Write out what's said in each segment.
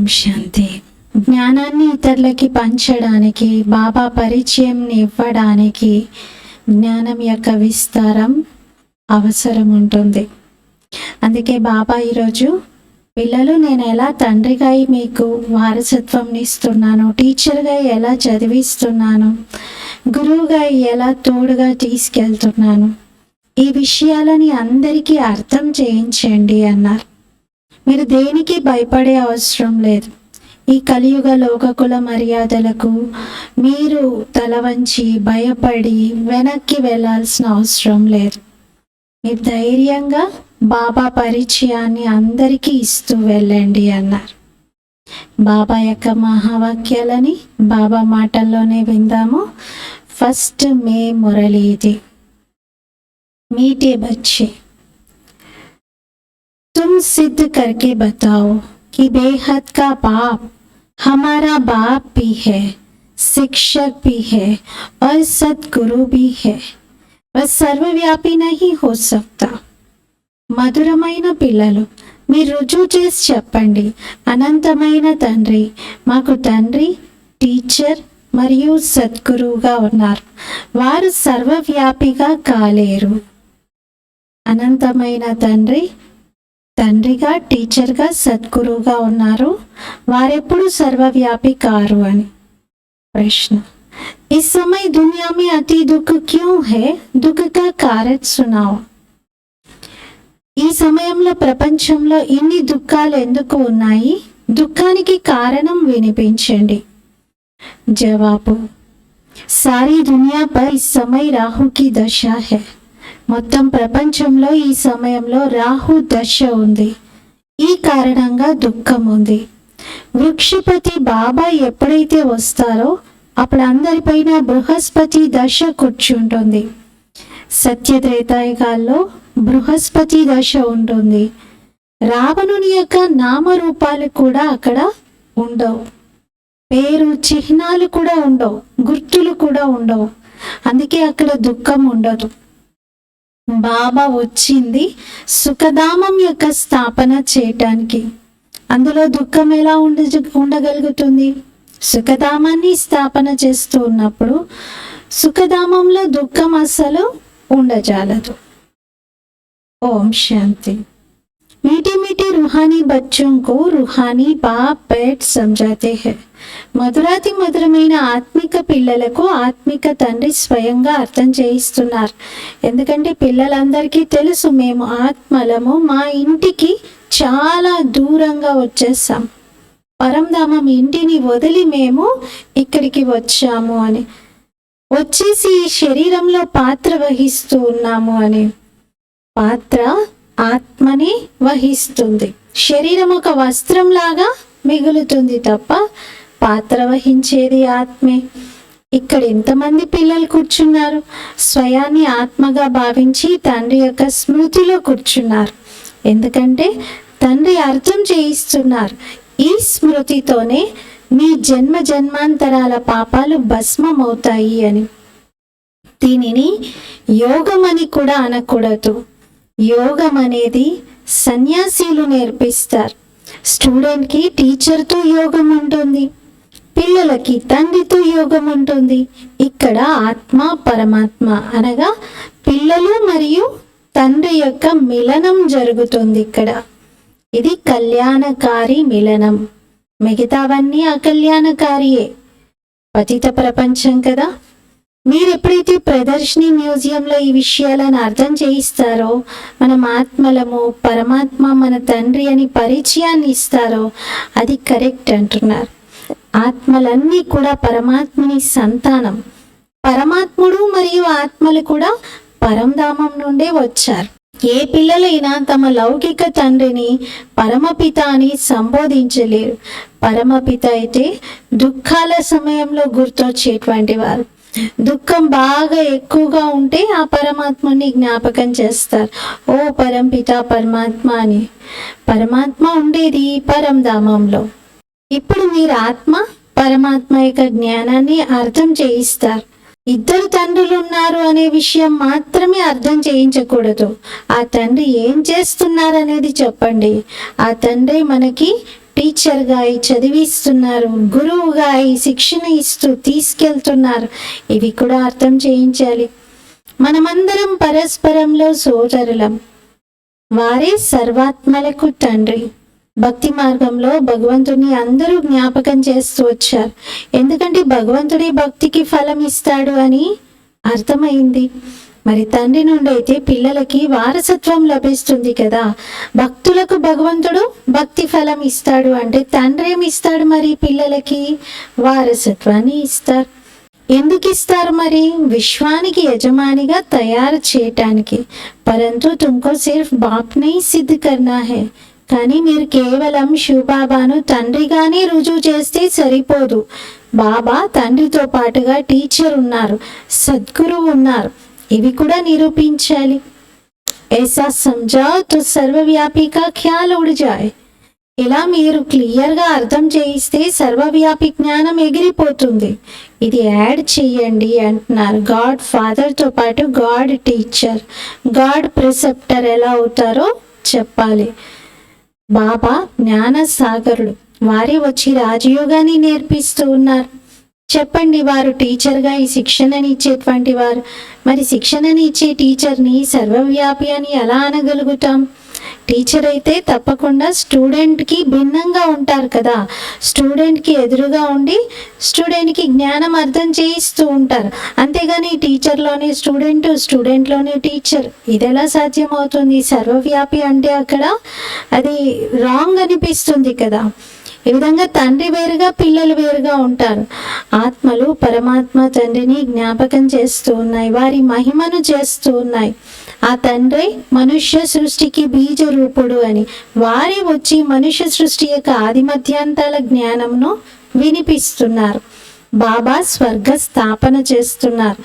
ఓం శాంతి. జ్ఞానాన్ని ఇతరులకి పంచడానికి, బాబా పరిచయం ఇవ్వడానికి జ్ఞానం యొక్క విస్తారం అవసరం ఉంటుంది. అందుకే బాబా ఈరోజు పిల్లలు, నేను ఎలా తండ్రిగా మీకు వారసత్వం ఇస్తున్నాను, టీచర్గా ఎలా చదివిస్తున్నాను, గురువుగా ఎలా తోడుగా తీసుకెళ్తున్నాను, ఈ విషయాలని అందరికీ అర్థం చేయించండి అన్నారు. మీరు దేనికి భయపడే అవసరం లేదు. ఈ కలియుగ లోకకుల మర్యాదలకు మీరు తల వంచి భయపడి వెనక్కి వెళ్ళాల్సిన అవసరం లేదు. మీరు ధైర్యంగా బాబా పరిచయాన్ని అందరికీ ఇస్తూ వెళ్ళండి అన్నారు. బాబా యొక్క మహావాక్యాలని బాబా మాటల్లోనే విందాము. ఫస్ట్ మే మురళి ఇది. मीठे बच्चे, तुम सिद्ध करके बताओ कि बेहद का बाप हमारा बाप भी है, शिक्षक भी है और सद्गुरु भी है. वह सर्वव्यापी नहीं हो सकता. మధురమైన పిల్లలు, మీరు రుజువు చేసి చెప్పండి, అనంతమైన తండ్రి మాకు తండ్రి, టీచర్ మరియు సద్గురువుగా ఉన్నారు. వారు సర్వవ్యాపిగా కాలేరు. అనంతమైన తండ్రి తండ్రిగా, టీచర్గా, సద్గురువుగా ఉన్నారు. వారెప్పుడు సర్వవ్యాపి కారు అని ప్రశ్న. इस समय दुनिया में अति दुख क्यों है? दुख का कारण सुनाओ. ఈ సమయంలో ప్రపంచంలో ఇన్ని దుఃఖాలు ఎందుకు ఉన్నాయి? దుఃఖానికి కారణం వినిపించండి. జవాబు, सारी दुनिया पर इस समय राहु की दशा है. మొత్తం ప్రపంచంలో ఈ సమయంలో రాహు దశ ఉంది. ఈ కారణంగా దుఃఖం ఉంది. వృక్షపతి బాబా ఎప్పుడైతే వస్తారో అప్పుడు అందరిపైన బృహస్పతి దశ కూర్చుంటుంది. సత్యత్రేతాయుగాల్లో బృహస్పతి దశ ఉంటుంది. రావణుని యొక్క నామరూపాలు కూడా అక్కడ ఉండవు. పేరు చిహ్నాలు కూడా ఉండవు, గుర్తులు కూడా ఉండవు. అందుకే అక్కడ దుఃఖం ఉండదు. బాబా వచ్చింది సుఖధామం యొక్క స్థాపన చేయటానికి. అందులో దుఃఖం ఎలా ఉండగలుగుతుంది? సుఖధామాన్ని స్థాపన చేస్తూ ఉన్నప్పుడు సుఖధామంలో దుఃఖం అసలు ఉండజాలదు. ఓం శాంతి. मीठे मीठे रूहानी बच्चों को रूहानी बाप बैठ समझाते हैं. మధురాతి మధురమైన ఆత్మిక పిల్లలకు ఆత్మిక తండ్రి స్వయంగా అర్థం చేయిస్తున్నారు. ఎందుకంటే పిల్లలందరికీ తెలుసు, మేము ఆత్మలము, మా ఇంటికి చాలా దూరంగా వచ్చేసాం, పరంధామం ఇంటిని వదిలి మేము ఇక్కడికి వచ్చాము అని, వచ్చేసి ఈ శరీరంలో పాత్ర వహిస్తూ ఉన్నాము అని. పాత్ర ఆత్మని వహిస్తుంది. శరీరం ఒక వస్త్రం లాగా మిగులుతుంది తప్ప పాత్ర వహించేది ఆత్మే. ఇక్కడ ఎంతమంది పిల్లలు కూర్చున్నారు? స్వయాన్ని ఆత్మగా భావించి తండ్రి యొక్క స్మృతిలో కూర్చున్నారు. ఎందుకంటే తండ్రి అర్థం చేయిస్తున్నారు, ఈ స్మృతితోనే మీ జన్మ జన్మాంతరాల పాపాలు భస్మమవుతాయి అని. దీనిని యోగం అని కూడా అనకూడదు. యోగం అనేది సన్యాసీలు నేర్పిస్తారు. స్టూడెంట్కి టీచర్తో యోగం ఉంటుంది, పిల్లలకి తండ్రితో యోగం ఉంటుంది. ఇక్కడ ఆత్మ పరమాత్మ అనగా పిల్లలు మరియు తండ్రి యొక్క మిలనం జరుగుతుంది. ఇక్కడ ఇది కళ్యాణకారి మిలనం. మిగతావన్నీ అకళ్యాణకారియే. పతిత ప్రపంచం కదా. మీరు ఎప్పుడైతే ప్రదర్శిని మ్యూజియంలో ఈ విషయాలను అర్థం చేయిస్తారో, మనం ఆత్మలము, పరమాత్మ మన తండ్రి అని పరిచయాన్ని ఇస్తారో, అది కరెక్ట్ అంటున్నారు. ఆత్మలన్నీ కూడా పరమాత్మని సంతానం. పరమాత్ముడు మరియు ఆత్మలు కూడా పరంధామం నుండే వచ్చారు. ఏ పిల్లలైనా తమ లౌకిక తండ్రిని పరమపిత అని సంబోధించలేరు. పరమపిత అయితే దుఃఖాల సమయంలో గుర్తొచ్చేటువంటి వారు. దుఃఖం బాగా ఎక్కువగా ఉంటే ఆ పరమాత్మని జ్ఞాపకం చేస్తారు. ఓ పరంపిత పరమాత్మ అని. పరమాత్మ ఉండేది పరంధామంలో. ఇప్పుడు మీరు ఆత్మ పరమాత్మ యొక్క జ్ఞానాన్ని అర్థం చేయిస్తారు. ఇద్దరు తండ్రులు ఉన్నారు అనే విషయం మాత్రమే అర్థం చేయించకూడదు. ఆ తండ్రి ఏం చేస్తున్నారు అనేది చెప్పండి. ఆ తండ్రి మనకి టీచర్గా అయి చదివిస్తున్నారు, గురువుగా అయి శిక్షణ ఇస్తూ తీసుకెళ్తున్నారు. ఇవి కూడా అర్థం చేయించాలి. మనమందరం పరస్పరంలో సోదరులం. వారే సర్వాత్మలకు తండ్రి. భక్తి మార్గంలో భగవంతుని అందరూ జ్ఞాపకం చేస్తూ వచ్చారు. ఎందుకంటే భగవంతుడి భక్తికి ఫలం ఇస్తాడు అని అర్థమైంది. మరి తండ్రి నుండి అయితే పిల్లలకి వారసత్వం లభిస్తుంది కదా. భక్తులకు భగవంతుడు భక్తి ఫలం ఇస్తాడు అంటే తండ్రి ఏమి ఇస్తాడు? మరి పిల్లలకి వారసత్వాన్ని ఇస్తారు. ఎందుకు ఇస్తారు మరి? విశ్వానికి యజమానిగా తయారు చేయటానికి. పరంతు తుమ్కో సిర్ఫ్ బాప్నే సిద్ధ కర్నా హై. కానీ మీరు కేవలం శివబాబాను తండ్రిగానే రుజువు చేస్తే సరిపోదు. బాబా తండ్రితో పాటుగా టీచర్ ఉన్నారు, సద్గురువు ఉన్నారు. ఇవి కూడా నిరూపించాలి. ऐसा समझाओ तो सर्वव्यापी का ख्याल उड़ जाए. ఇలా మీరు క్లియర్గా అర్థం చేయిస్తే సర్వవ్యాపి జ్ఞానం ఎగిరిపోతుంది. ఇది యాడ్ చెయ్యండి అంటున్నారు. గాడ్ ఫాదర్తో పాటు గాడ్ టీచర్, గాడ్ ప్రిసెప్టర్ ఎలా అవుతారో చెప్పాలి. బాబా జ్ఞాన సాగరుడు. వారే వచ్చి రాజయోగాన్ని నేర్పిస్తూ ఉన్నారు. చెప్పండి, వారు టీచర్గా ఈ శిక్షణని ఇచ్చేటువంటి వారు. మరి శిక్షణని ఇచ్చే టీచర్ని సర్వవ్యాపి అని ఎలా అనగలుగుతాం? టీచర్ అయితే తప్పకుండా స్టూడెంట్కి భిన్నంగా ఉంటారు కదా. స్టూడెంట్కి ఎదురుగా ఉండి స్టూడెంట్కి జ్ఞానం అర్థం చేయిస్తూ ఉంటారు. అంతేగాని టీచర్లోనే స్టూడెంట్, స్టూడెంట్లోనే టీచర్, ఇది ఎలా సాధ్యమవుతుంది? సర్వవ్యాపి అంటే అక్కడ అది రాంగ్ అనిపిస్తుంది కదా. ఈ విధంగా తండ్రి వేరుగా, పిల్లలు వేరుగా ఉంటారు. ఆత్మలు పరమాత్మ తండ్రిని జ్ఞాపకం చేస్తూ ఉన్నాయి, వారి మహిమను చేస్తూ ఉన్నాయి. ఆ తండ్రి మనుష్య సృష్టికి బీజ రూపుడు అని వారి వచ్చి మనుష్య సృష్టి యొక్క ఆది మధ్యాంతాల జ్ఞానంను వినిపిస్తున్నారు. బాబా స్వర్గ స్థాపన చేస్తున్నారు.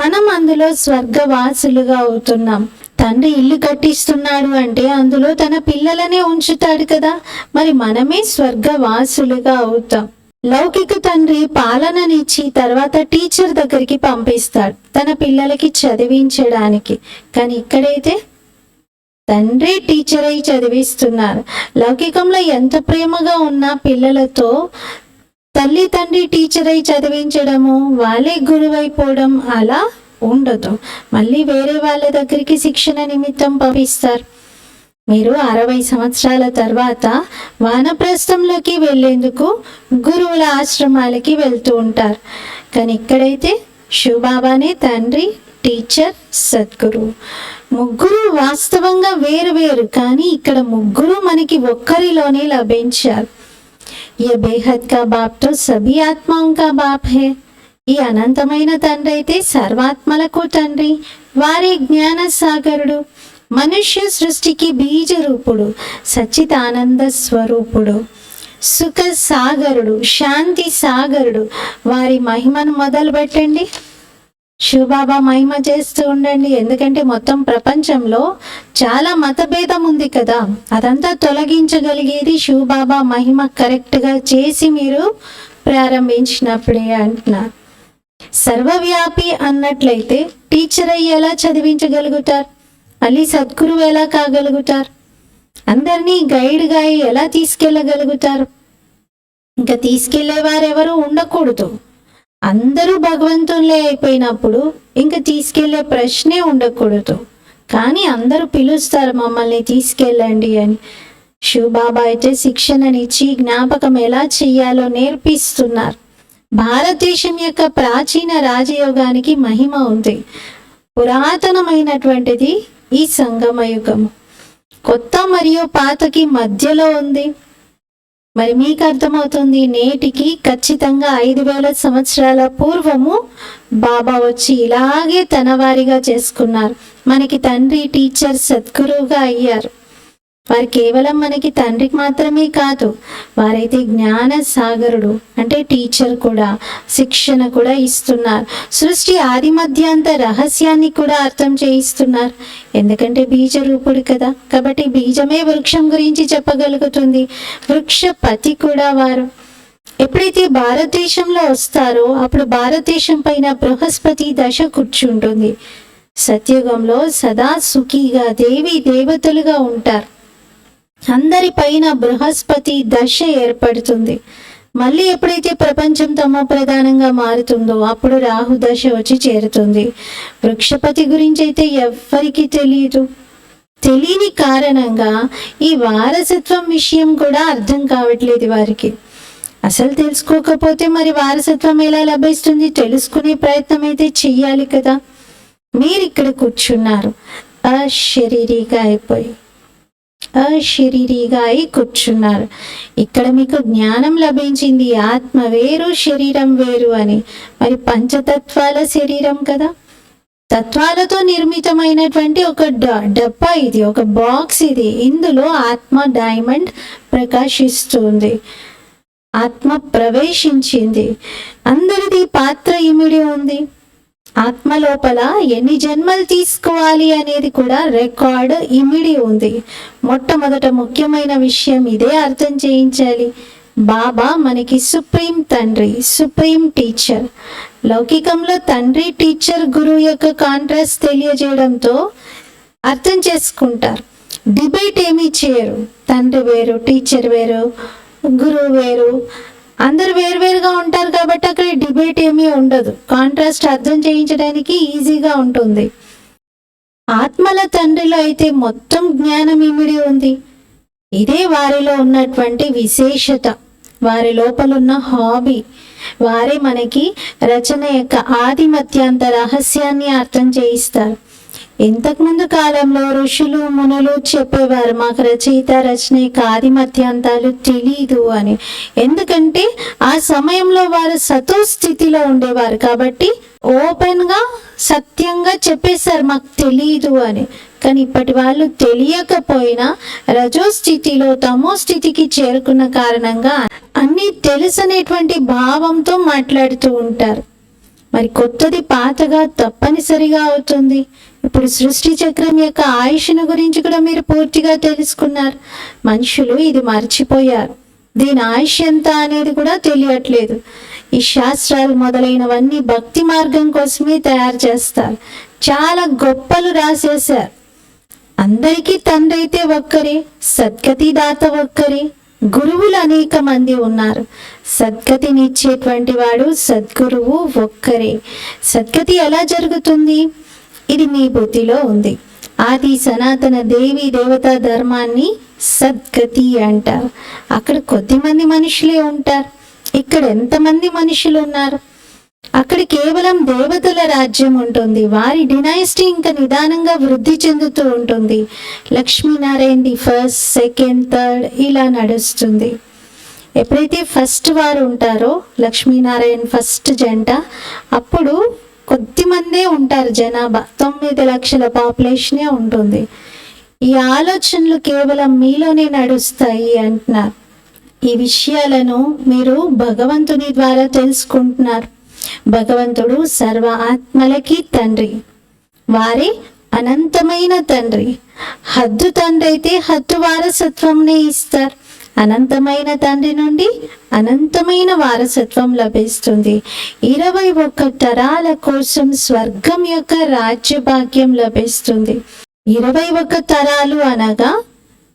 మనం అందులో స్వర్గవాసులుగా అవుతున్నాం. తండ్రి ఇల్లు కట్టిస్తున్నాడు అంటే అందులో తన పిల్లలనే ఉంచుతాడు కదా. మరి మనమే స్వర్గవాసులుగా అవుతాం. లౌకిక తండ్రి పాలననిచ్చి తర్వాత టీచర్ దగ్గరికి పంపిస్తాడు తన పిల్లలకి చదివించడానికి. కానీ ఇక్కడైతే తండ్రి టీచర్ అయి చదివిస్తున్నారు. లౌకికంలో ఎంత ప్రేమగా ఉన్న పిల్లలతో తల్లి తండ్రి టీచర్ అయి చదివించడము, వాళ్ళే గురువైపోవడం అలా ఉండదు. మళ్ళీ వేరే వాళ్ళ దగ్గరికి శిక్షణ నిమిత్తం పంపిస్తారు. మీరు 60 సంవత్సరాల తర్వాత వానప్రస్థంలోకి వెళ్ళేందుకు గురువుల ఆశ్రమాలకి వెళ్తూ ఉంటారు. కానీ ఇక్కడైతే శివబాబానే తండ్రి, టీచర్, సద్గురు. ముగ్గురు వాస్తవంగా వేరు వేరు, కానీ ఇక్కడ ముగ్గురు మనకి ఒక్కరిలోనే లభించారు. ये बेहद का बाप तो सभी आत्माओं का बाप है. ఈ అనంతమైన తండ్రి అయితే సర్వాత్మలకు తండ్రి. వారి జ్ఞాన సాగరుడు, మనుష్య సృష్టికి బీజ రూపుడు, సచ్చిదానంద స్వరూపుడు, సుఖ సాగరుడు, శాంతి సాగరుడు. వారి మహిమను మొదలు పెట్టండి. శివబాబా మహిమ చేస్తూ ఉండండి. ఎందుకంటే మొత్తం ప్రపంచంలో చాలా మతభేదం ఉంది కదా. అదంతా తొలగించగలిగేది శివబాబా మహిమ కరెక్ట్గా చేసి మీరు ప్రారంభించినప్పుడే అంటున్నారు. సర్వవ్యాపి అన్నట్లయితే టీచర్ అయ్యి ఎలా చదివించగలుగుతారు? మళ్ళీ సద్గురువు ఎలా కాగలుగుతారు? అందరినీ గైడ్గా ఎలా తీసుకెళ్ళగలుగుతారు? ఇంకా తీసుకెళ్లేవారెవరు ఉండకూడదు. అందరూ భగవంతులే అయిపోయినప్పుడు ఇంకా తీసుకెళ్లే ప్రశ్నే ఉండకూడదు. కానీ అందరూ పిలుస్తారు మమ్మల్ని తీసుకెళ్ళండి అని. శివబాబా అయితే శిక్షణనిచ్చి జ్ఞాపకం ఎలా చెయ్యాలో నేర్పిస్తున్నారు. భారతదేశం యొక్క ప్రాచీన రాజయోగానికి మహిమ ఉంది. పురాతనమైనటువంటిది ఈ సంగమ యుగము. కొత్త మరియు పాతకి మధ్యలో ఉంది. మరి మీకు అర్థమవుతుంది, నేటికి ఖచ్చితంగా 5000 సంవత్సరాల పూర్వము బాబా వచ్చి ఇలాగే తన వారిగా చేసుకున్నారు. మనకి తండ్రి, టీచర్, సద్గురువుగా అయ్యారు. వారు కేవలం మనకి తండ్రికి మాత్రమే కాదు, వారైతే జ్ఞాన సాగరుడు అంటే టీచర్ కూడా, శిక్షణ కూడా ఇస్తున్నారు. సృష్టి ఆది మధ్యాంత రహస్యాన్ని కూడా అర్థం చేయిస్తున్నారు. ఎందుకంటే బీజ రూపుడు కదా, కాబట్టి బీజమే వృక్షం గురించి చెప్పగలుగుతుంది. వృక్షపతి కూడా వారు. ఎప్పుడైతే భారతదేశంలో వస్తారో అప్పుడు భారతదేశం పైన బృహస్పతి దశ కూర్చుంటుంది. సత్యుగంలో సదా సుఖీగా దేవీ దేవతలుగా ఉంటారు. అందరిపైన బృహస్పతి దశ ఏర్పడుతుంది. మళ్ళీ ఎప్పుడైతే ప్రపంచం తమో ప్రధానంగా మారుతుందో అప్పుడు రాహు దశ వచ్చి చేరుతుంది. వృక్షపతి గురించి అయితే ఎవ్వరికీ తెలియని కారణంగా ఈ వారసత్వం విషయం కూడా అర్థం కావట్లేదు వారికి. అసలు తెలుసుకోకపోతే మరి వారసత్వం ఎలా లభిస్తుంది? తెలుసుకునే ప్రయత్నం అయితే చెయ్యాలి కదా. మీరు ఇక్కడ కూర్చున్నారు అశరీరిగా అయి కూర్చున్నారు. ఇక్కడ మీకు జ్ఞానం లభించింది, ఆత్మ వేరు శరీరం వేరు అని. మరి పంచతత్వాల శరీరం కదా, తత్వాలతో నిర్మితమైనటువంటి ఒక డబ్బా ఇది, ఒక బాక్స్ ఇది. ఇందులో ఆత్మ డైమండ్ ప్రకాశిస్తుంది, ఆత్మ ప్రవేశించింది. అందరిది పాత్ర ఇమిడి ఉంది. ఆత్మ లోపల ఎన్ని జన్మలు తీసుకోవాలి అనేది కూడా రికార్డ్ ఇమిడి ఉంది. మొట్టమొదట ముఖ్యమైన విషయం ఇదే అర్థం చేయించాలి. బాబా మనకి సుప్రీం తండ్రి, సుప్రీం టీచర్. లౌకికంలో తండ్రి, టీచర్, గురువు యొక్క కాంట్రాస్ట్ తెలియజేయడంతో అర్థం చేసుకుంటారు. డిబేట్ ఏమీ చేయరు. తండ్రి వేరు, టీచర్ వేరు, గురువు వేరు, అందరు వేరువేరుగా ఉంటారు కాబట్టి అక్కడ డిబేట్ ఏమీ ఉండదు. కాంట్రాస్ట్ అర్థం చేయించడానికి ఈజీగా ఉంటుంది. ఆత్మల తండ్రిలో అయితే మొత్తం జ్ఞానం ఇమిడి ఉంది. ఇదే వారిలో ఉన్నటువంటి విశేషత, వారి లోపల ఉన్న హాబీ. వారే మనకి రచన యొక్క ఆది మధ్యాంత రహస్యాన్ని అర్థం చేయిస్తారు. ఇంతకుముందు కాలంలో ఋషులు మునులు చెప్పేవారు మాకు రచయిత రచన యొక్క ఆది మధ్యాంతాలు తెలీదు అని. ఎందుకంటే ఆ సమయంలో వారు సతో స్థితిలో ఉండేవారు కాబట్టి ఓపెన్గా సత్యంగా చెప్పేశారు మాకు తెలీదు అని. కానీ ఇప్పటి వాళ్ళు తెలియకపోయినా రజో స్థితిలో తమో స్థితికి చేరుకున్న కారణంగా అన్నీ తెలుసనేటువంటి భావంతో మాట్లాడుతూ ఉంటారు. మరి కొత్తది పాతగా తప్పనిసరిగా అవుతుంది. ఇప్పుడు సృష్టి చక్రం యొక్క ఆయుష్ను గురించి కూడా మీరు పూర్తిగా తెలుసుకున్నారు. మనుషులు ఇది మర్చిపోయారు. దీని ఆయుష్ ఎంత అనేది కూడా తెలియట్లేదు. ఈ శాస్త్రాలు మొదలైనవన్నీ భక్తి మార్గం కోసమే తయారు చేస్తారు. చాలా గొప్పలు రాసేశారు. అందరికీ తండ్రి అయితే ఒక్కరే, సద్గతి దాత ఒక్కరే, గురువులు అనేక మంది ఉన్నారు. సద్గతినిచ్చేటువంటి వాడు సద్గురువు ఒక్కరే. సద్గతి ఎలా జరుగుతుంది? ఇది మీ బుద్ధిలో ఉంది. ఆది సనాతన దేవి దేవతా ధర్మాన్ని సద్గతి అంటారు. అక్కడ కొద్దిమంది మనుషులే ఉంటారు. ఇక్కడ ఎంతమంది మనుషులు ఉన్నారు? అక్కడ కేవలం దేవతల రాజ్యం ఉంటుంది. వారి డినైస్టీ ఇంకా నిదానంగా వృద్ధి చెందుతూ ఉంటుంది. లక్ష్మీనారాయణది ఫస్ట్, సెకండ్, థర్డ్ ఇలా నడుస్తుంది. ఎప్పుడైతే ఫస్ట్ వారు ఉంటారో లక్ష్మీనారాయణ ఫస్ట్ జంట, అప్పుడు కొద్దిమందే ఉంటారు జనాభా. 9 లక్షల పాపులేషనే ఉంటుంది. ఈ ఆలోచనలు కేవలం మీలోనే నడుస్తాయి అంటున్నారు. ఈ విషయాలను మీరు భగవంతుని ద్వారా తెలుసుకుంటున్నారు. భగవంతుడు సర్వ ఆత్మలకి తండ్రి, వారి అనంతమైన తండ్రి. హద్దు తండ్రి అయితే హద్దు వారసత్వంనే ఇస్తారు. అనంతమైన తండ్రి నుండి అనంతమైన వారసత్వం లభిస్తుంది. 21 తరాల కోసం స్వర్గం యొక్క రాజ్యభాగ్యం లభిస్తుంది. 21 తరాలు అనగా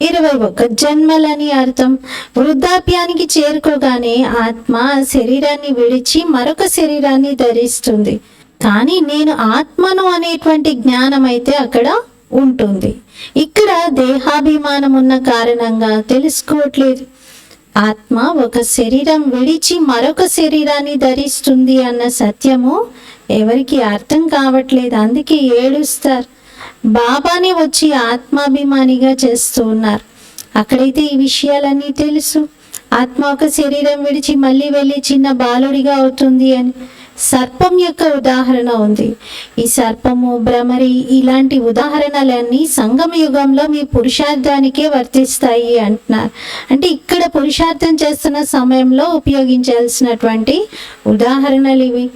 21 జన్మలని అర్థం. వృద్ధాప్యానికి చేరుకోగానే ఆత్మ శరీరాన్ని విడిచి మరొక శరీరాన్ని ధరిస్తుంది. కానీ నేను ఆత్మను అనేటువంటి జ్ఞానం అయితే అక్కడ ఉంటుంది. ఇక్కడ దేహాభిమానం ఉన్న కారణంగా తెలుసుకోవట్లేదు. ఆత్మ ఒక శరీరం విడిచి మరొక శరీరాన్ని ధరిస్తుంది అన్న సత్యము ఎవరికి అర్థం కావట్లేదు. అందుకే ఏడుస్తారు. బాబానే వచ్చి ఆత్మాభిమానిగా చేస్తూ ఉన్నారు. అక్కడైతే ఈ విషయాలన్నీ తెలుసు. ఆత్మ ఒక శరీరం విడిచి మళ్ళీ వెళ్ళి చిన్న బాలుడిగా అవుతుంది అని. సర్పం యొక్క ఉదాహరణ ఉంది. ఈ సర్పము, భ్రమరి ఇలాంటి ఉదాహరణలన్నీ సంగమ యుగంలో మీ పురుషార్థానికే వర్తిస్తాయి అంటున్నారు. అంటే ఇక్కడ పురుషార్థం చేస్తున్న సమయంలో ఉపయోగించాల్సినటువంటి ఉదాహరణలు ఇవి.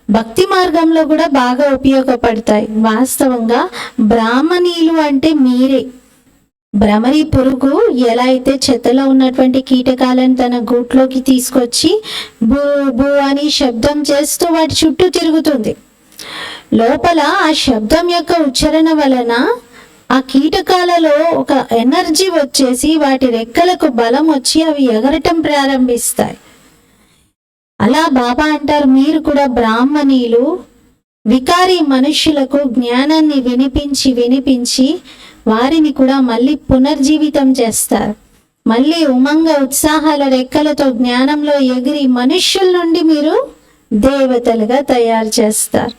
భక్తి మార్గంలో కూడా బాగా ఉపయోగపడతాయి. వాస్తవంగా బ్రాహ్మణీలు అంటే మీరే. భ్రమరి పురుగు ఎలా అయితే చెత్తలో ఉన్నటువంటి కీటకాలను తన గూట్లోకి తీసుకొచ్చి బూ బూ అని శబ్దం చేస్తూ వాటి చుట్టూ తిరుగుతుంది. లోపల ఆ శబ్దం యొక్క ఉచ్చారణ వలన ఆ కీటకాలలో ఒక ఎనర్జీ వచ్చేసి వాటి రెక్కలకు బలం వచ్చి అవి ఎగరటం ప్రారంభిస్తాయి. అలా బాబా అంటారు, మీరు కూడా బ్రాహ్మణీలు వికారి మనుష్యులకు జ్ఞానాన్ని వినిపించి వినిపించి వారిని కూడా మళ్ళీ పునర్జీవితం చేస్తారు. మళ్ళీ ఉమంగ ఉత్సాహాల రెక్కలతో జ్ఞానంలో ఎగిరి మనుష్యుల నుండి మీరు దేవతలుగా తయారు చేస్తారు.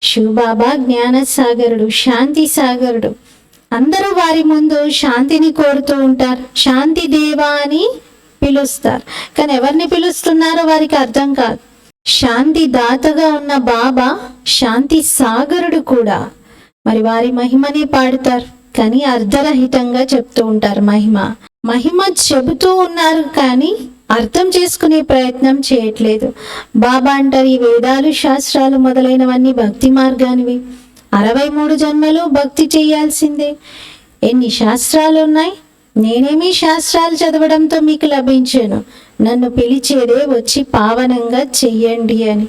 శివబాబా జ్ఞాన సాగరుడు, శాంతి సాగరుడు. అందరూ వారి ముందు శాంతిని కోరుతూ ఉంటారు, శాంతి దేవా అని పిలుస్తారు. కానీ ఎవరిని పిలుస్తున్నారో వారికి అర్థం కాదు. శాంతి దాతగా ఉన్న బాబా శాంతి సాగరుడు కూడా. మరి వారి మహిమనే పాడుతారు, కానీ అర్ధరహితంగా చెప్తూ ఉంటారు. మహిమ చెబుతూ ఉన్నారు కానీ అర్థం చేసుకునే ప్రయత్నం చేయట్లేదు. బాబా అంటారు, ఈ వేదాలు శాస్త్రాలు మొదలైనవన్నీ భక్తి మార్గానివి. 63 జన్మలు భక్తి చేయాల్సిందే. ఎన్ని శాస్త్రాలు ఉన్నాయి, నేనేమి శాస్త్రాలు చదవడంతో మీకు లభించాను, నన్ను పిలిచేదే వచ్చి పావనంగా చెయ్యండి అని.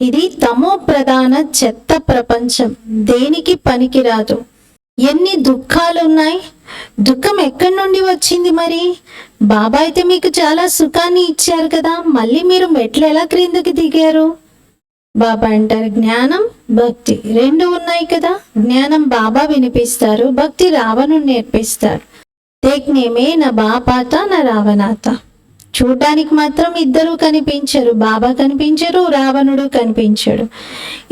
ఇది తమో ప్రధాన చెత్త ప్రపంచం, దేనికి పనికిరాదు. ఎన్ని దుఃఖాలు ఉన్నాయి, దుఃఖం ఎక్కడి నుండి వచ్చింది? మరి బాబా అయితే మీకు చాలా సుఖాన్ని ఇచ్చారు కదా, మళ్ళీ మీరు మెట్లు ఎలా క్రిందకి దిగారు? బాబా అంటారు, జ్ఞానం భక్తి రెండు ఉన్నాయి కదా. జ్ఞానం బాబా వినిపిస్తారు, భక్తి రావణుని నేర్పిస్తారు. దేఖ్నేమే నా బాపాత నా రావణాత. చూడ్డానికి మాత్రం ఇద్దరు కనిపించరు, బాబా కనిపించరు, రావణుడు కనిపించడు.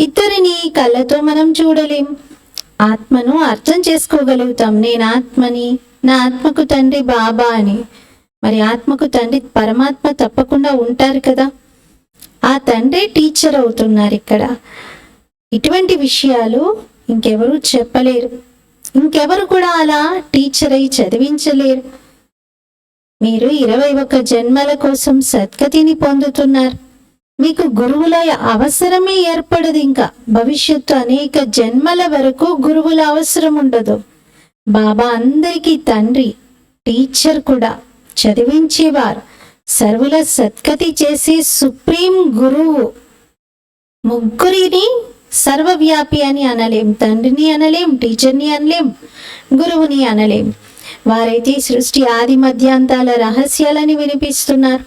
ఇద్దరిని కళ్ళతో మనం చూడలేం, ఆత్మను అర్థం చేసుకోగలుగుతాం. నేను ఆత్మని, నా ఆత్మకు తండ్రి బాబా అని. మరి ఆత్మకు తండ్రి పరమాత్మ తప్పకుండా ఉంటారు కదా. ఆ తండ్రి టీచర్ అవుతున్నారు ఇక్కడ. ఇటువంటి విషయాలు ఇంకెవరు చెప్పలేరు, ఇంకెవరు కూడా అలా టీచర్ అయి చదివించలేరు. మీరు 21 జన్మల కోసం సద్గతిని పొందుతున్నారు. మీకు గురువుల అవసరమే ఏర్పడదు. ఇంకా భవిష్యత్తు అనేక జన్మల వరకు గురువుల అవసరం ఉండదు. బాబా అందరికీ తండ్రి, టీచర్ కూడా, చదివించేవారు, సర్వుల సద్గతి చేసే సుప్రీం గురువు. ముగ్గురిని సర్వవ్యాపి అని అనలేం. తండ్రిని అనలేం, టీచర్ని అనలేం, గురువుని అనలేం. వారైతే సృష్టి ఆది మధ్యాంతాల రహస్యాలని వినిపిస్తున్నారు.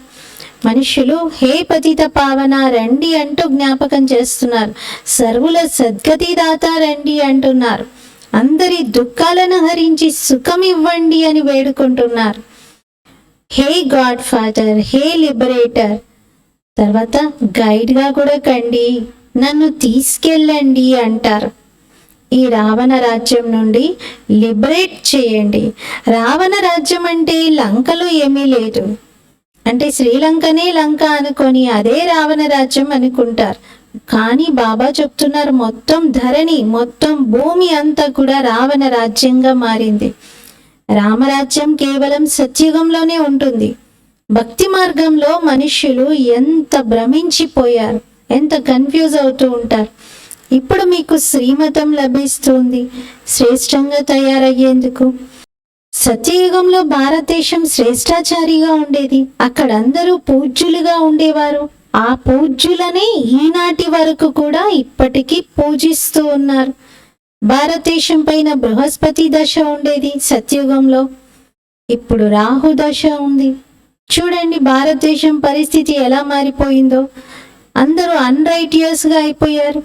మనుషులు హే పతిత పావన రండి అంటూ జ్ఞాపకం చేస్తున్నారు. సర్వుల సద్గతి దాత రండి అంటున్నారు. అందరి దుఃఖాలను హరించి సుఖం ఇవ్వండి అని వేడుకుంటున్నారు. హే గాడ్ ఫాదర్, హే లిబరేటర్. తర్వాత గైడ్గా కూడా కండి, నన్ను తీసుకెళ్ళండి అంటారు. ఈ రావణ రాజ్యం నుండి లిబరేట్ చేయండి. రావణ రాజ్యం అంటే లంకలో ఏమీ లేదు, అంటే శ్రీలంకనే లంక అనుకొని అదే రావణ రాజ్యం అనుకుంటారు. కానీ బాబా చెప్తున్నారు, మొత్తం ధరణి, మొత్తం భూమి అంతా కూడా రావణ రాజ్యంగా మారింది. రామరాజ్యం కేవలం సత్యుగంలోనే ఉంటుంది. భక్తి మార్గంలో మనుష్యులు ఎంత భ్రమించిపోయారు, ఎంత కన్ఫ్యూజ్ అవుతూ ఉంటారు. ఇప్పుడు మీకు శ్రీమతం లభిస్తుంది శ్రేష్టంగా తయారయ్యేందుకు. సత్యయుగంలో భారతదేశం శ్రేష్టాచారిగా ఉండేది. అక్కడ అందరూ పూజ్యులుగా ఉండేవారు. ఆ పూజ్యులనే ఈనాటి వరకు కూడా ఇప్పటికీ పూజిస్తూ ఉన్నారు. భారతదేశం పైన బృహస్పతి దశ ఉండేది సత్యయుగంలో, ఇప్పుడు రాహు దశ ఉంది. చూడండి భారతదేశం పరిస్థితి ఎలా మారిపోయిందో. అందరూ అన్రైటియస్గా అయిపోయారు.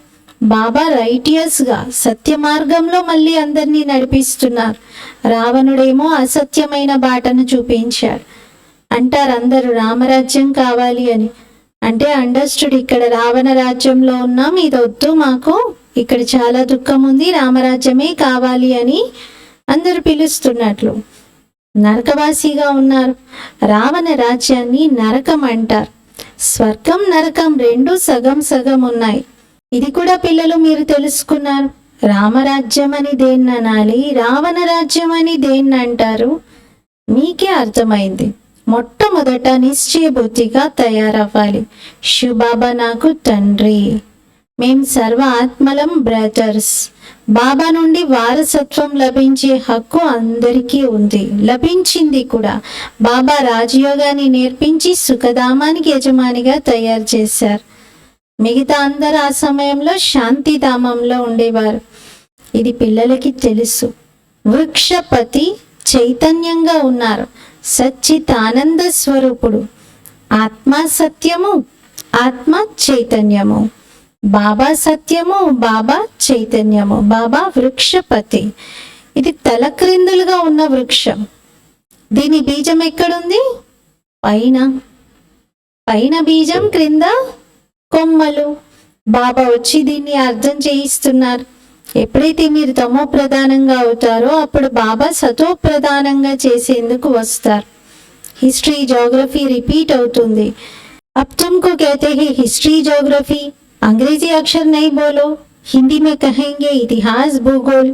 బాబా రైటియస్గా సత్య మార్గంలో మళ్ళీ అందరినీ నడిపిస్తున్నారు. రావణుడేమో అసత్యమైన బాటను చూపించాడు. అంటారు అందరూ రామరాజ్యం కావాలి అని. అంటే అండర్స్టూడ్, ఇక్కడ రావణ రాజ్యంలో ఉన్నాం, ఇది వద్దు మాకు, ఇక్కడ చాలా దుఃఖం ఉంది, రామరాజ్యమే కావాలి అని అందరూ పిలుస్తున్నట్లు. నరకవాసిగా ఉన్నారు. రావణ రాజ్యాన్ని నరకం అంటారు. స్వర్గం నరకం రెండు సగం సగం ఉన్నాయి. ఇది కూడా పిల్లలు మీరు తెలుసుకున్నారు. రామరాజ్యం అని దేన్ని అనాలి, రావణ రాజ్యం అని దేన్ని అంటారు, మీకే అర్థమైంది. మొట్టమొదట నిశ్చయ బుద్ధిగా తయారవ్వాలి. శివబాబా నాకు తండ్రి, మేం సర్వ ఆత్మలం బ్రదర్స్. బాబా నుండి వారసత్వం లభించే హక్కు అందరికీ ఉంది, లభించింది కూడా. బాబా రాజయోగాన్ని నేర్పించి సుఖధామానికి యజమానిగా తయారు చేశారు. మిగతా అందరూ ఆ సమయంలో శాంతిధామంలో ఉండేవారు. ఇది పిల్లలకి తెలుసు. వృక్షపతి చైతన్యంగా ఉన్నారు, సచ్చితానంద స్వరూపుడు. ఆత్మ సత్యము, ఆత్మ చైతన్యము. బాబా సత్యము, బాబా చైతన్యము. బాబా వృక్షపతి. ఇది తలక్రిందులుగా ఉన్న వృక్షం. దీని బీజం ఎక్కడుంది? పైన. పైన బీజం, క్రింద కొమ్మలు. బాబా వచ్చి దీన్ని అర్థం చేయిస్తున్నారు. ఎప్పుడైతే మీరు తమో ప్రధానంగా అవుతారో అప్పుడు బాబా సతో ప్రధానంగా చేసేందుకు వస్తారు. హిస్టరీ జోగ్రఫీ రిపీట్ అవుతుంది. अब तुमको कहते हैं हिस्ट्री जोग्राफी, अंग्रेजी अक्षर नहीं बोलो, हिंदी में कहेंगे इतिहास भूगोल।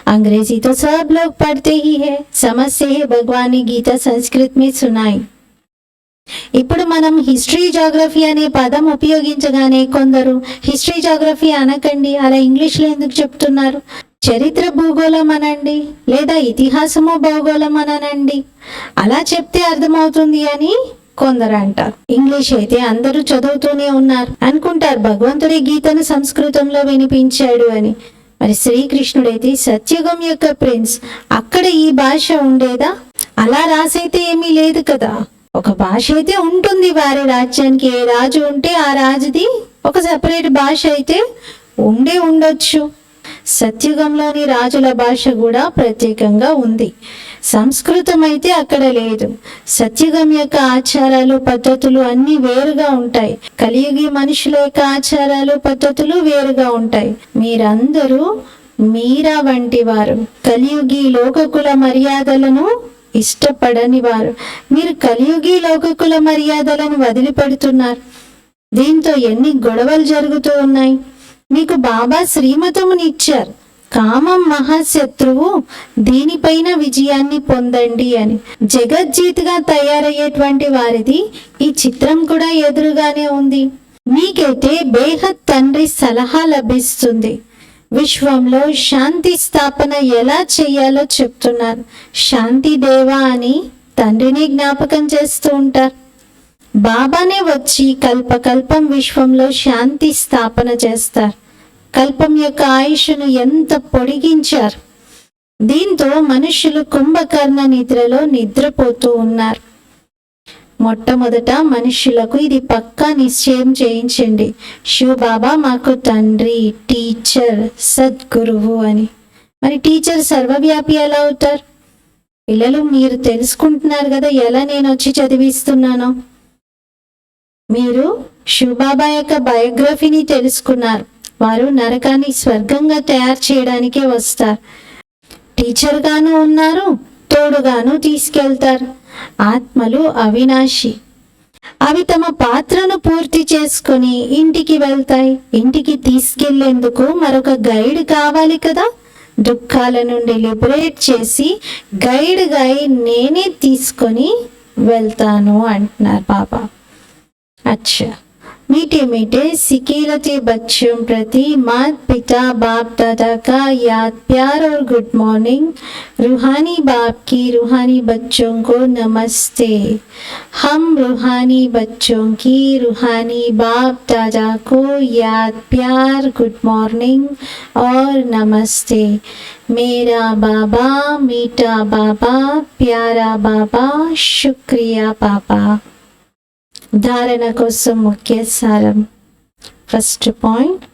अंग्रेजी तो सब लोग पढ़ते ही है, समझते हैं, भगवान ने गीता संस्कृत में सुनाई। ఇప్పుడు మనం హిస్టరీ జోగ్రఫీ అనే పదం ఉపయోగించగానే కొందరు హిస్టరీ జోగ్రఫీ అనకండి, అలా ఇంగ్లీష్లో ఎందుకు చెప్తున్నారు, చరిత్ర భూగోళం అనండి, లేదా ఇతిహాసము భూగోళం అనండి, అలా చెప్తే అర్థమవుతుంది అని కొందరు అంటారు. ఇంగ్లీష్ అయితే అందరూ చదువుతూనే ఉన్నారు అనుకుంటారు, భగవంతుడి గీతను సంస్కృతంలో వినిపించాడు అని. మరి శ్రీకృష్ణుడైతే సత్యుగం యొక్క ప్రిన్స్, అక్కడ ఈ భాష ఉండేదా? అలా రాసైతే ఏమీ లేదు కదా. ఒక భాష అయితే ఉంటుంది వారి రాజ్యానికి. ఏ రాజు ఉంటే ఆ రాజుది ఒక సెపరేట్ భాష అయితే ఉండొచ్చు. సత్యుగంలోని రాజుల భాష కూడా ప్రత్యేకంగా ఉంది. సంస్కృతం అయితే అక్కడ లేదు. సత్యుగం యొక్క ఆచారాలు పద్ధతులు అన్నీ వేరుగా ఉంటాయి. కలియుగి మనుషుల యొక్క ఆచారాలు పద్ధతులు వేరుగా ఉంటాయి. మీరందరూ మీరా వంటి వారు. కలియుగి లోకకుల మర్యాదలను ఇష్టపడని వారు. మీరు కలియుగి లోకకుల మర్యాదలను వదిలిపెడుతున్నారు. దీంతో ఎన్ని గొడవలు జరుగుతూ ఉన్నాయి. మీకు బాబా శ్రీమతమునిచ్చారు, కామం మహాశత్రువు, దీనిపైన విజయాన్ని పొందండి అని. జగజ్జీత్గా తయారయ్యేటువంటి వారిది ఈ చిత్రం కూడా ఎదురుగానే ఉంది. మీకైతే బేహద్ తండ్రి సలహా లభిస్తుంది. విశ్వంలో శాంతి స్థాపన ఎలా చేయాలో చెప్తున్నారు. శాంతి దేవా అని తండ్రిని జ్ఞాపకం చేస్తూ ఉంటారు. బాబానే వచ్చి కల్పకల్పం విశ్వంలో శాంతి స్థాపన చేస్తారు. కల్పం యొక్క ఆయుష్ను ఎంత పొడిగించారు. దీంతో మనుషులు కుంభకర్ణ నిద్రలో నిద్రపోతూ ఉన్నారు. మొట్టమొదట మనుషులకు ఇది పక్కా నిశ్చయం చేయించండి, శివ బాబా మాకు తండ్రి, టీచర్, సద్గురువు అని. మరి టీచర్ సర్వవ్యాపి ఎలా అవుతారు? పిల్లలు మీరు తెలుసుకుంటున్నారు కదా ఎలా నేను వచ్చి చదివిస్తున్నానో. మీరు శివబాబా యొక్క బయోగ్రఫీని తెలుసుకున్నారు. వారు నరకాన్ని స్వర్గంగా తయారు చేయడానికే వస్తారు. టీచర్గాను ఉన్నారు, తోడుగాను తీసుకెళ్తారు. ఆత్మలు అవినాశి. అవి తమ పాత్రను పూర్తి చేసుకొని ఇంటికి వెళ్తాయి. ఇంటికి తీసుకెళ్లేందుకు మరొక గైడ్ కావాలి కదా. దుఃఖాల నుండి లిబరేట్ చేసి గైడ్గా నేనే తీసుకొని వెళ్తాను అంటున్నారు బాబా. अच्छा, मीठे मीठे सिकीलते बच्चों प्रति माता पिता बाप दादा का याद प्यार और गुड मॉर्निंग। रूहानी बाप की रूहानी बच्चों को नमस्ते। हम रूहानी बच्चों की रूहानी बाप दादा को याद प्यार गुड मॉर्निंग और नमस्ते। मेरा बाबा मीठा बाबा प्यारा बाबा शुक्रिया बाबा। ధారణ కోసం ముఖ్య సారం. ఫస్ట్ పాయింట్,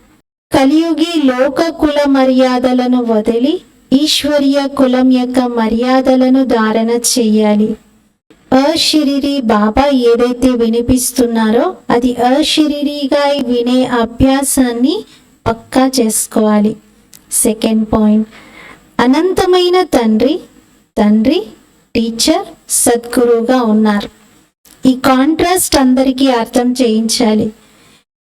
కలియుగి లోక కుల మర్యాదలను వదిలి ఈశ్వరీయ కులం యొక్క మర్యాదలను ధారణ చెయ్యాలి. అశరీరి బాబా ఏదైతే వినిపిస్తున్నారో అది అశరీరిగా వినే అభ్యాసాన్ని పక్కా చేసుకోవాలి. సెకండ్ పాయింట్, అనంతమైన తండ్రి టీచర్ సద్గురువుగా ఉన్నారు. ఈ కాంట్రాస్ట్ అందరికీ అర్థం చేయించాలి.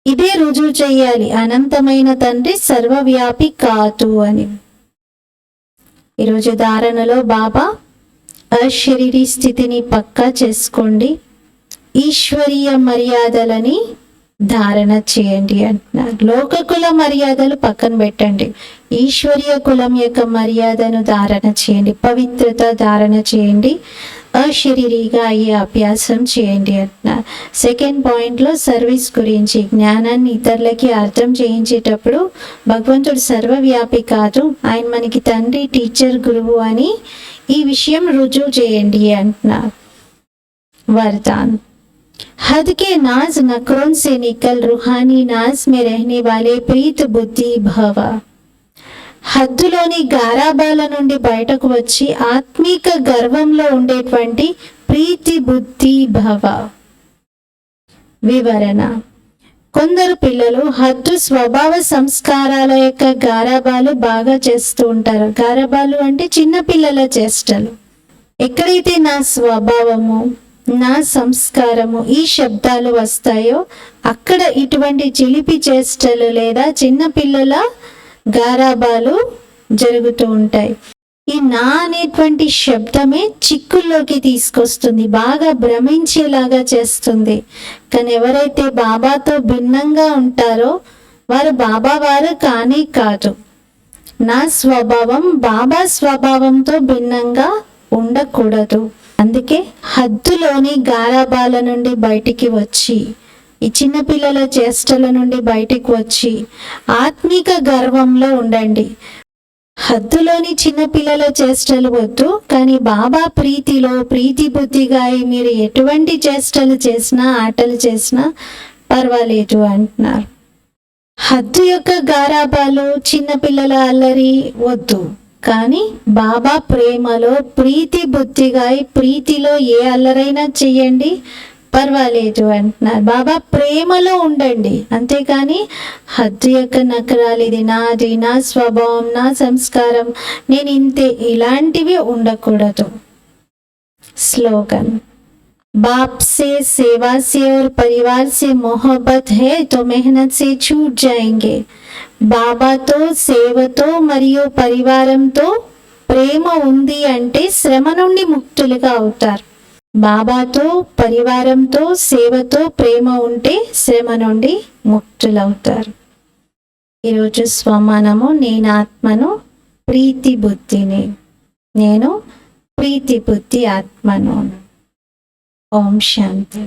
ఇదే రుజువు చేయాలి, అనంతమైన తండ్రి సర్వవ్యాపి కాదు అని. ఈరోజు ధారణలో బాబా అశరీరీ స్థితిని పక్కా చేసుకోండి, ఈశ్వరీయ మర్యాదలని ధారణ చేయండి అంటున్నారు. లోకకుల మర్యాదలు పక్కన పెట్టండి, ఈశ్వరీయ కులం యొక్క మర్యాదను ధారణ చేయండి, పవిత్రత ధారణ చేయండి. అశరీరిగా అయ్యే అభ్యాసం చేయండి అంటున్నారు. సెకండ్ పాయింట్లో సర్వీస్ గురించి, జ్ఞానాన్ని ఇతరులకి అర్థం చేయించేటప్పుడు భగవంతుడు సర్వవ్యాపి కాదు, ఆయన మనకి తండ్రి, టీచర్, గురువు అని ఈ విషయం రుజువు చేయండి అంటున్నారు. वरदान हद के नाज नखरों से निकल रूहानी नाज में रहने वाले प्रीत बुद्धि भव. హద్దులోని గారాబాల నుండి బయటకు వచ్చి ఆత్మీక గర్వంలో ఉండేటువంటి ప్రీతి బుద్ధి భవ. వివరణ: కొందరు పిల్లలు హద్దు స్వభావ సంస్కారాల యొక్క గారాబాలు బాగా చేస్తూ ఉంటారు. గారాబాలు అంటే చిన్న పిల్లల చేష్టలు. ఎక్కడైతే నా స్వభావము, నా సంస్కారము ఈ శబ్దాలు వస్తాయో అక్కడ ఇటువంటి చిలిపి చేష్టలు లేదా చిన్న పిల్లల గారాబాలు జరుగుతూ ఉంటాయి. ఈ నా అనేటువంటి శబ్దమే చిక్కుల్లోకి తీసుకొస్తుంది, బాగా భ్రమించేలాగా చేస్తుంది. కానీ ఎవరైతే బాబాతో భిన్నంగా ఉంటారో వారు బాబా వారు కానీ కాదు. నా స్వభావం బాబా స్వభావంతో భిన్నంగా ఉండకూడదు. అందుకే హద్దులోని గారాబాల నుండి బయటికి వచ్చి, ఈ చిన్నపిల్లల చేష్టల నుండి బయటికి వచ్చి ఆత్మిక గర్వంలో ఉండండి. హద్దులోని చిన్నపిల్లల చేష్టలు వద్దు, కానీ బాబా ప్రీతిలో ప్రీతి బుద్ధిగా మీరు ఎటువంటి చేష్టలు చేసినా, ఆటలు చేసినా పర్వాలేదు అంటున్నారు. హద్దు యొక్క గారాబాలు, చిన్నపిల్లల అల్లరి వద్దు, కానీ బాబా ప్రేమలో ప్రీతి బుద్ధిగా ప్రీతిలో ఏ అల్లరైనా చెయ్యండి, పర్వాలేదు అంటున్నారు. బాబా ప్రేమలో ఉండండి, అంతేకాని హద్దు యొక్క నకరాలు, ఇది నాది, నా స్వభావం, నా సంస్కారం, నేను ఇంతే, ఇలాంటివి ఉండకూడదు. స్లోగన్: बाप से, सेवा से और परिवार से मोहब्बत है तो मेहनत से छूट जाएंगे. బాబాతో, సేవతో మరియు పరివారంతో ప్రేమ ఉంది అంటే శ్రమ నుండి ముక్తులుగా అవుతారు. బాబాతో, పరివారంతో, సేవతో ప్రేమ ఉంటే శ్రమ నుండి ముక్తులవుతారు. ఈరోజు స్వమానము: నేను ఆత్మను, ప్రీతి బుద్ధిని. నేను ప్రీతి బుద్ధి ఆత్మను. ఓం శాంతి.